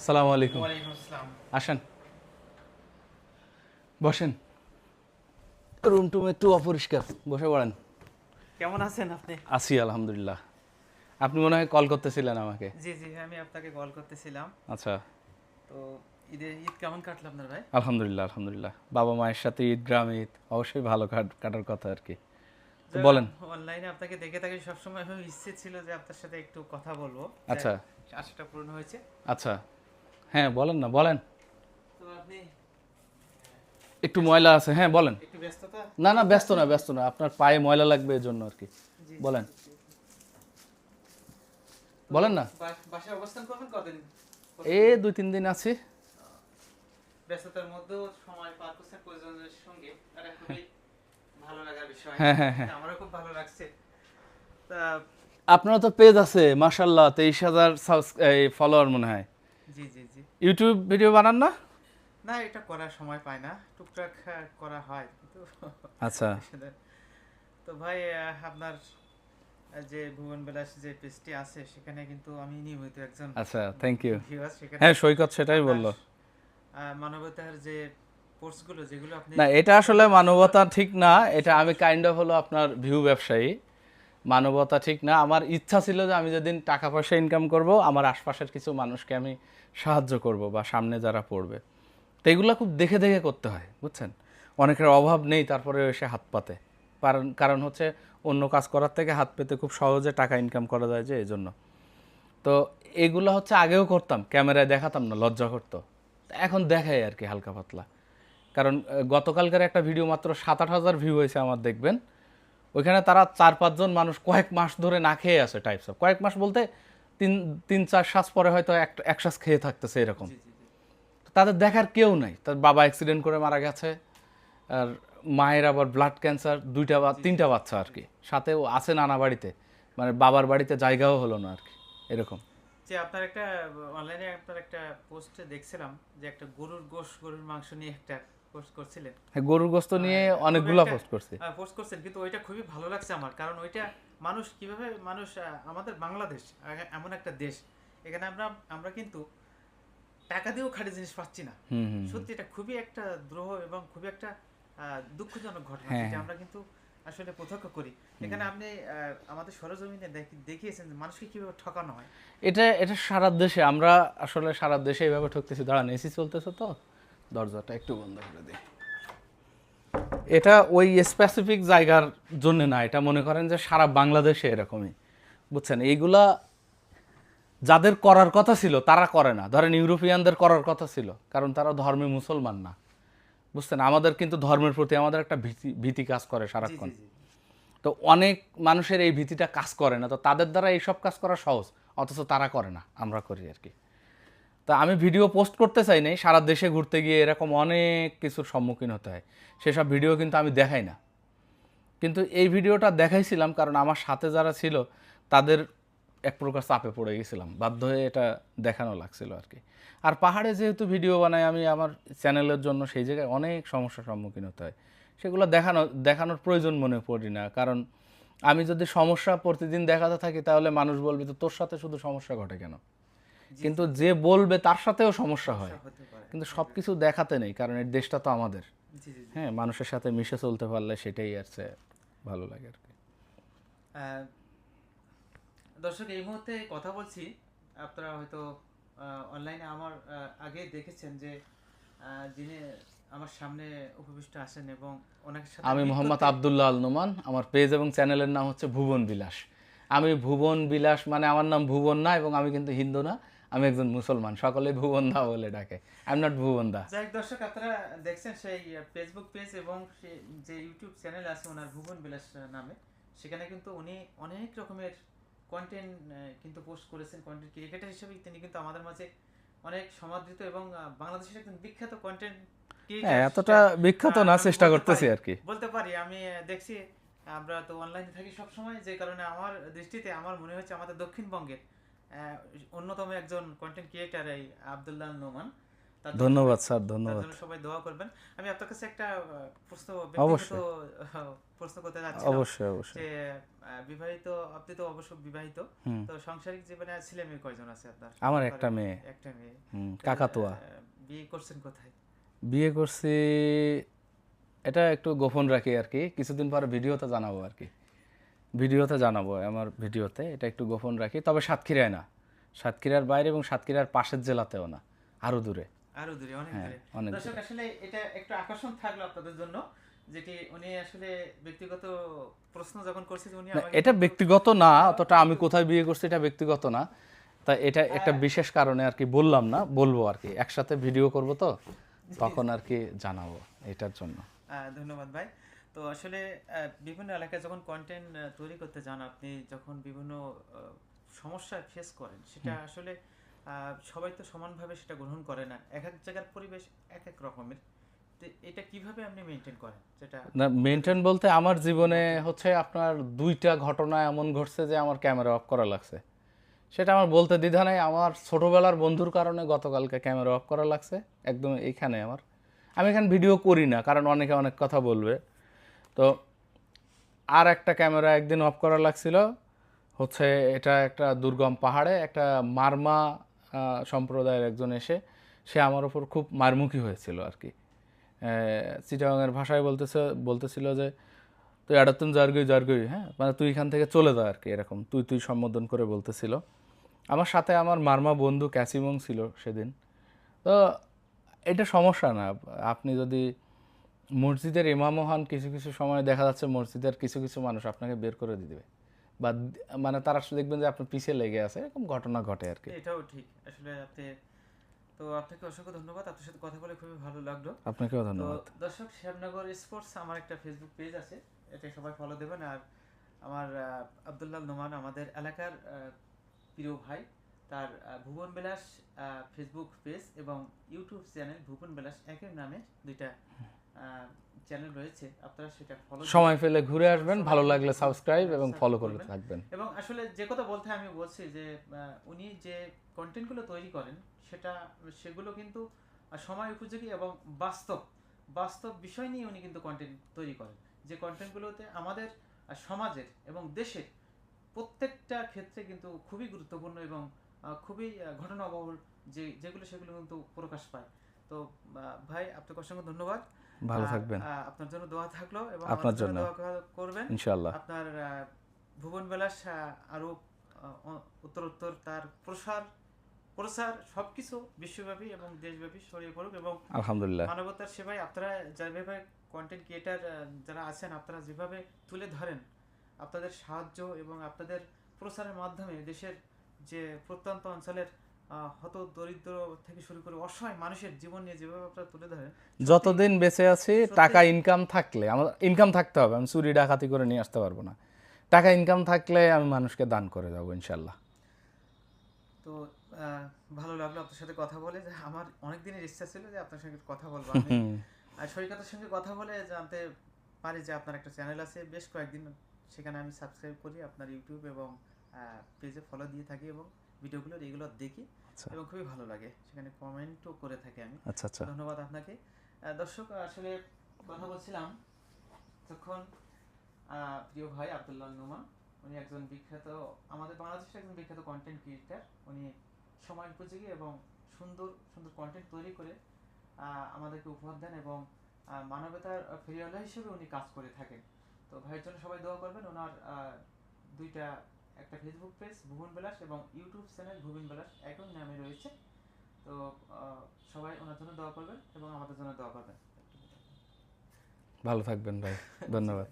আসসালামু আলাইকুম। ওয়ালাইকুম আসসালাম। আসেন, বসেন। রুম টুম একটু অপরিষ্কার, বসে পড়েন। কেমন আছেন আপনি? আছি আলহামদুলিল্লাহ। আপনি মনে হয় কল করতেছিলেন আমাকে। জি জি, আমি আপনাকে কল করতেছিলাম। আচ্ছা। তো ঈদ কেমন কাটলো আপনার ভাই? আলহামদুলিল্লাহ আলহামদুলিল্লাহ, বাবা মায়ের সাথে ঈদ, গ্রামে ঈদ অবশ্যই ভালো কাটার কথা আর কি। তো বলেন। অনলাইনে আপনাকে দেখে থাকি সবসময়, আমার ইচ্ছে ছিল যে আপনার সাথে একটু কথা বলবো। আচ্ছা আশাটা পূর্ণ হয়েছে। আচ্ছা, হ্যাঁ বলেন না, বলেন। তো আপনি একটু ময়লা আছে, হ্যাঁ বলেন। একটু ব্যস্ততা? না না, ব্যস্ত না ব্যস্ত না, আপনার পায়ে ময়লা লাগবে এই জন্য আর কি। জি বলেন জি। তো বলেন না। বাসায় অবস্থান করবেন কতদিন? এই 2-3 দিন আছি। ব্যস্ততার মধ্যেও সময় পার করছেন পরিজনের সঙ্গে, আর খুবই ভালো লাগার বিষয়। হ্যাঁ হ্যাঁ হ্যাঁ। আমারও খুব ভালো লাগছে। তা আপনার তো পেজ আছে মাশাল্লাহ, 23,000 ফলোয়ার মনে হয়। জি জি জি। ইউটিউব ভিডিও বানান না? না, এটা করার সময় পায় না, টুকটাক করা হয় কিন্তু। আচ্ছা তো ভাই, আপনার যে ভুবন বিলাস যে পেজটি আছে সেখানে কিন্তু আমি নিয়মিত একজন আচ্ছা, থ্যাংক ইউ। ভিউয়ার। সেখানে হ্যাঁ, সৈকত সেটাই আপনার বললো। মানবতার যে পোস্টগুলো যেগুলো আপনি না, এটা আসলে সুন্দর সুন্দর মানবতা ঠিক না, এটা আমি সুন্দর কাইন্ড অফ হলো আপনার ভিউ ব্যবসায়ী। মানবতা ঠিক না। আমার ইচ্ছা ছিল যে আমি যেদিন টাকা পয়সা ইনকাম করব, আমার আশপাশের কিছু মানুষকে আমি সাহায্য করব বা সামনে যারা পড়বে। তো এগুলো খুব দেখে দেখে করতে হয়, বুঝছেন। অনেকের অভাব নেই, তারপরে এসে হাত পাতে। কারণ কারণ হচ্ছে অন্য কাজ করার থেকে হাত পেতে খুব সহজে টাকা ইনকাম করা যায়, যে এই জন্য। তো এগুলো হচ্ছে আগেও করতাম, ক্যামেরায় দেখাতাম না, লজ্জা করতো। এখন দেখাই আর কি হালকা পাতলা। কারণ গতকালকার একটা ভিডিও মাত্র 7-8 হাজার ভিউ হয়েছে আমার, দেখবেন। ওইখানে তারা 4-5 জন মানুষ কয়েক মাস ধরে না খেয়ে আছে, টাইপস অফ কয়েক মাস বলতে 3-4 শ্বাস পরে হয়তো এক শ্বাস খেয়ে থাকতেছে এরকম। জি জি জি। তো তাদের দেখার কেউ নাই, তার বাবা অ্যাক্সিডেন্ট করে মারা গেছে, আর মায়ের আবার ব্লাড ক্যান্সার, 2টা বা 3টা বাচ্চা আর কি, সাথেও আছে নানা বাড়িতে, মানে বাবার বাড়িতে জায়গাও হলো না আর কি, এরকম। যে আপনার একটা অনলাইনে আপনার একটা পোস্টে দেখছিলাম যে একটা গরুর মাংস নিয়ে একটা পোস্ট করছিলেন। হ্যাঁ, গরুর গোস্ত নিয়ে খুবই অনেকগুলা একটা পোস্ট করছি। পোস্ট করছেন, কিন্তু ওইটা খুবই ভালো লাগছে আমার, কারণ ওইটা মানুষ কিভাবে মানুষ আমাদের বাংলাদেশ এমন একটা দেশ, এখানে আমরা আমরা কিন্তু টাকা দিয়েও খাঁটি জিনিস পাচ্ছি না। হুম হুম হুম। সত্যি এটা খুবই একটা দ্রোহ এবং খুবই একটা দুঃখজনক ঘটনা, হ্যাঁ যেটা হ্যাঁ। আমরা কিন্তু আসলে প্রত্যক্ষ করি। এখানে আপনি আমাদের সরজমিনে দেখিয়েছেন যে মানুষকে কিভাবে ঠকানো হয়। এটা এটা সারা দেশে, আমরা আসলে সারা দেশে এইভাবে ঠকতেছি। দাঁড়ান, এসি চলতেছে তো, দরজাটা একটু বন্ধ করে দিই। এটা ওই স্পেসিফিক জায়গার জন্য না, এটা মনে করেন যে সারা বাংলাদেশে এরকমই, বুঝছেন। এইগুলা যাদের করার কথা ছিল তারা করে না। ধরেন ইউরোপিয়ানদের করার কথা ছিল, কারণ তারা ধর্মে মুসলমান না, বুঝছেন। আমাদের কিন্তু ধর্মের প্রতি আমাদের একটা ভীতি ভীতি কাজ করে জি সারাক্ষণ। জি জি। তো অনেক মানুষের এই ভীতিটা কাজ করে না, তো তাদের দ্বারা এইসব কাজ করা সহজ, অথচ তারা করে না, আমরা করি আর কি। তা আমি ভিডিও পোস্ট করতে চাই নাই, সারা দেশে ঘুরতে গিয়ে এরকম অনেক কিছুর সম্মুখীন হতে হয়, সেসব ভিডিও কিন্তু আমি দেখাই না। কিন্তু এই ভিডিওটা দেখাইছিলাম কারণ আমার সাথে যারা ছিল তাদের এক প্রকার চাপে পড়ে গেছিলাম, বাধ্য হয়ে এটা দেখানো লাগছিল আর কি। আর পাহাড়ে যেহেতু ভিডিও বানাই আমি আমার চ্যানেলের জন্য, সেই জায়গায় অনেক সমস্যার সম্মুখীন হতে হয়, সেগুলো দেখানোর প্রয়োজন মনে করি না। কারণ আমি যদি সমস্যা প্রতিদিন দেখাতে থাকি তাহলে মানুষ বলবে তো তোর সাথে শুধু সমস্যা ঘটে কেন। জি কিন্তু জি। যে বলবে তার সাথেও সমস্যা হয়, সমস্যা হতে পারে। কিন্তু সব কিছু দেখাতে নেই, কারণ এই দেশটা তো আমাদের। জি জি জি। হ্যাঁ, মানুষের সাথে মিশে চলতে পারলে সেটাই আর চেয়ে ভালো লাগে আর কি। আহ, দর্শক, এই মুহূর্তে কথা বলছি, আপনারা হয়তো অনলাইনে আমার আগে দেখেছেন যে যিনি আমার সামনে উপবিষ্ট আছেন, এবং ওনার সাথে আমি মিট মোহাম্মদ করতে। আবদুল্লাহ আল নোমান, আমার পেজ এবং চ্যানেলের নাম হচ্ছে ভুবন বিলাস। আমি ভুবন বিলাস মানে আমার নাম ভুবন না, এবং আমি কিন্তু হিন্দু না, আমি একজন মুসলমান, সকলে ভুবন দা বলে ডাকে। আই এম নট ভুবন দা। যাই হোক দর্শক, আপনারা দেখছেন সেই ফেসবুক পেজ এবং যে ইউটিউব চ্যানেল আছে ওনার ভুবন বিলাস নামে, সেখানে কিন্তু উনি অনেক রকমের কন্টেন্ট কিন্তু পোস্ট করেছেন। কন্টেন্ট ক্রিয়েটর হিসেবে তিনি কিন্তু আমাদের মাঝে অনেক সমাদৃত, এবং বাংলাদেশের একজন বিখ্যাত কন্টেন্ট হ্যাঁ, ক্রিয়েটর এতটা বিখ্যাত না, আমি চেষ্টা করতেছি আর কি। বলতে পারি। আমি দেখছি, আমরা তো অনলাইনে থাকি সব সময়, যে কারণে আমার দৃষ্টিতে আমার মনে হচ্ছে আমাদের দক্ষিণবঙ্গের অন্যতম একজন কন্টেন্ট ক্রিয়েটর এই আব্দুল্লাহ নোমান। তার জন্য ধন্যবাদ স্যার, তার ধন্যবাদ। জন্য সবাই দোয়া করবেন। আমি আপনার কাছে একটা প্রশ্ন অবশ্যই, প্রশ্ন করতে যাচ্ছিলাম অবশ্যই, অবশ্যই। যে বিবাহিত, আপনি তো অবশ্য বিবাহিত, হুম। তো সাংসারিক জীবনে ছেলে মেয়ে কয়জন আছে আপনার? আমার একটা মেয়ে। একটা মেয়ে। কাকাতুয়া। বিয়ে করছেন কোথায়? বিয়ে করছি, এটা একটু গোপন রাখি আর কি, কিছুদিন পরে ভিডিওতে জানাবো আর কি, ভিডিওতে জানাবো আমার ভিডিওতে, এটা একটু গোপন রাখি। তবে সাতক্ষীরায় না, সাতক্ষীরার বাইরে এবং সাতক্ষীরার পাশের জেলাতেও না, আরো দূরে। আরো দূরে, অনেক হ্যাঁ, দূরে। অনেক দর্শক দূরে। আসলে এটা একটু আকর্ষণ থাকলো আপনাদের জন্য, যেটি উনি আসলে ব্যক্তিগত প্রশ্ন যখন করছে যে উনি না, আমাকে এটা কিন্তু ব্যক্তিগত না অতটা, আমি কোথায় বিয়ে করছি এটা ব্যক্তিগত না। তা এটা একটা বিশেষ কারণে আর কি বললাম না, বলবো আর কি, একসাথে ভিডিও করব তো, তখন আর কি জানাবো এটার জন্য। ধন্যবাদ ভাই। তো আসলে বিভিন্ন এলাকায় যখন কন্টেন্ট তৈরি করতে যান, আপনি যখন বিভিন্ন সমস্যা ফেস করেন, সেটা আসলে সবাই তো সমানভাবে সেটা গ্রহণ করে না, এক এক জায়গার পরিবেশ এক এক রকমের। তো এটা কিভাবে আপনি মেনটেন করেন সেটা? না, মেনটেন বলতে আমার জীবনে হচ্ছে আপনার দুইটা ঘটনা এমন ঘটছে যে আমার ক্যামেরা অফ করা লাগছে। সেটা আমার বলতে দ্বিধা নাই, আমার ছোটবেলার বন্ধুর কারণে গতকালকে ক্যামেরা অফ করা লাগছে, একদম এইখানে আমার। আমি এখানে ভিডিও করি না কারণ অনেকে অনেক কথা বলবে। তো আর একটা ক্যামেরা একদিন অফ করা লাগছিল, হচ্ছে এটা একটা দুর্গম পাহাড়ে একটা মারমা সম্প্রদায়ের একজন এসে, সে আমার ওপর খুব মারমুখী হয়েছিল আর কি। চিটাগাংয়ের ভাষায় বলতেছিল যে তুই এডাতুন জার্গই জার্গই, হ্যাঁ, মানে তুই এখান থেকে চলে যা আর কি, এরকম তুই তুই সম্বোধন করে বলতেছিল। আমার সাথে আমার মারমা বন্ধু ক্যাসিমং ছিল সেদিন। তো এটা সমস্যা না, আপনি যদি মসজিদের ইমামও হন, কিছু কিছু সময় দেখা যাচ্ছে মসজিদের কিছু কিছু মানুষ আপনাকে বের করে দিবে, বা মানে তারা দেখবেন যে আপনার পিছিয়ে লেগে আছে, এরকম ঘটনা ঘটে আর কি। এটাও ঠিক আসলে। আপনি তো আপনাকে অসংখ্য ধন্যবাদ, আপনার সাথে কথা বলে খুবই ভালো লাগলো। আপনাকেও তো ধন্যবাদ। দর্শক, শ্যামনগর স্পোর্টস আমার একটা ফেসবুক পেজ আছে, এটা সবাই ফলো দেবেন। আর আমার আব্দুল্লাহ নোমান, আমাদের এলাকার প্রিয় ভাই, তার ভুবন বিলাস ফেসবুক পেজ এবং ইউটিউব চ্যানেল ভুবন বিলাস একই নামে দুইটা চ্যানেল রয়েছে, আপনারা সেটা ফলো সময় পেলে ঘুরে আসবেন, ভালো লাগলে সাবস্ক্রাইব এবং ফলো করে থাকবেন। এবং আসলে যে কথা বলতে আমি বলছি যে উনি যে কন্টেন্টগুলো তৈরি করেন সেগুলো কিন্তু সময় উপযোগী এবং বাস্তব বাস্তব বিষয় নিয়ে উনি কিন্তু কন্টেন্ট তৈরি করেন, যে কন্টেন্টগুলোতে আমাদের সমাজের এবং দেশের প্রত্যেকটা ক্ষেত্রে কিন্তু খুবই গুরুত্বপূর্ণ এবং খুবই ঘটনাবহুল যেগুলো সেগুলো কিন্তু প্রকাশ পায়। তো ভাই, আপনাকে অসংখ্য ধন্যবাদ। ভালো থাকবেন। আপনার জন্য দোয়া থাকলো এবং আপনার আমাদের জন্য জন্য দোয়া করবেন ইনশাআল্লাহ। আপনার ভুবন বিলাস আরো উত্তর তার প্রসার প্রসার সবকিছু বিশ্বব্যাপী এবং দেশব্যাপী ছড়িয়ে পড়ুক, এবং আলহামদুলিল্লাহ। মানবতার সেবায় আপনারা যেভাবে কন্টেন্ট ক্রিয়েটার যারা আছেন, আপনারা যেভাবে তুলে ধরেন, আপনাদের সাহায্য এবং আপনাদের প্রচারের মাধ্যমে দেশের যে প্রত্যন্ত অঞ্চলের হত দরিদ্র থেকে শুরু করে অসহায় মানুষের জীবন নিয়ে যেভাবে আপনারা তুলে ধরেন, যতদিন বেঁচে আছি টাকা ইনকাম থাকলে, আমার ইনকাম থাকতে হবে, আমি চুরি ডাকাতি করে নিয়ে আসতে পারবো না। টাকা ইনকাম থাকলে আমি মানুষকে দান করে যাবো ইনশাল্লাহ। তো ভালো লাগলো আপনার সাথে কথা বলে, যে আমার অনেক দিনের ইচ্ছা ছিল যে আপনার সঙ্গে কথা বলবো আমি। আর সৈকতের সঙ্গে কথা বলে জানতে পারি যে আপনার একটা চ্যানেল আছে, বেশ কয়েকদিন সেখানে আমি সাবস্ক্রাইব করি, আপনার ইউটিউব এবং পেজে ফলো দিয়ে থাকি এবং ভিডিওগুলো রেগুলার দেখি এবং খুবই ভালো লাগে, সেখানে কমেন্টও করে থাকি আমি। আচ্ছা আচ্ছা। ধন্যবাদ আপনাকে। দর্শক, আসলে কথা বলছিলাম তখন প্রিয় ভাই আব্দুল্লাহ নোমান, উনি একজন বিখ্যাত, আমাদের বাংলাদেশের একজন বিখ্যাত কন্টেন্ট ক্রিয়েটার। উনি সময় উপযোগী এবং সুন্দর সুন্দর কন্টেন্ট তৈরি করে আমাদেরকে উপহার দেন এবং মানবতার ফেরিওয়ালা হিসেবে উনি কাজ করে থাকেন। তো ভাইয়ের জন্য সবাই দোয়া করবেন। ওনার দুইটা, একটা ফেসবুক পেজ ভুবন বিলাস এবং ইউটিউব চ্যানেল ভুবন বিলাস একই নামে রয়েছে। তো সবাই ওনার জন্য দোয়া করবেন এবং আমাদের জন্য দোয়া করবেন। ভালো থাকবেন ভাই, ধন্যবাদ।